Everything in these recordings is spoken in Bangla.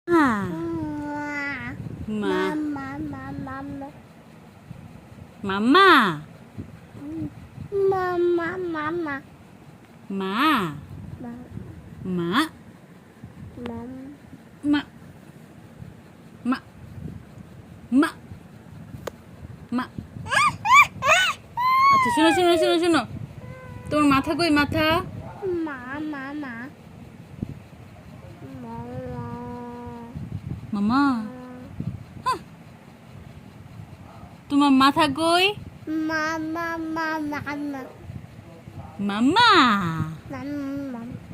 মা মাম্মা মা মা মা মা মা মা আচ্ছা শোনো শোনো শোনো শোনো তোমার মাথা কই মাথা মামা তোমার মাথা কই মাম্মা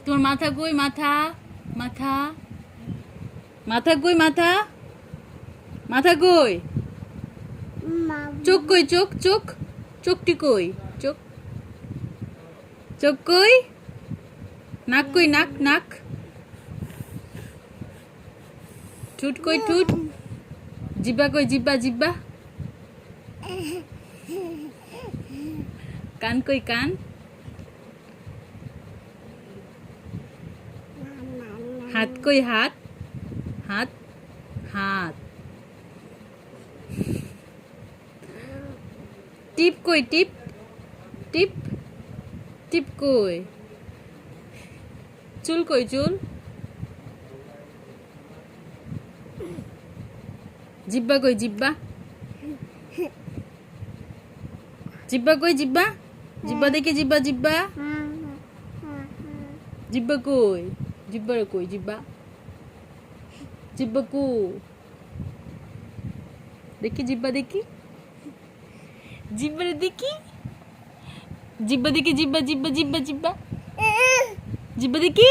তোমার মাথা কই মাথা মাথা মাথা কই মাথা মাথা কই চোখ কই চোখ চোখ চোখটি কই চোখ চোখ কই নাক কই নাক নাক ঠুট কই ঠুট জিব্বা কই জিব্বা জিব্বা কান কই কান হাত কই হাত হাত হাত টিপ কই টিপ টিপ টিপ কই চুল কই চুল জিব্বা কই জিব্বা জিব্বা কই জিব্বা জিব্বা দেখি জিব্বা জিব্বা জিব্বা কই জিব্বা কই জিব্বা জিব্বা কো দেখি জিব্বা দেখি জিব্বা দেখি জিব্বা দেখি জিব্বা জিব্বা জিব্বা জিব্বা জিব্বা দেখি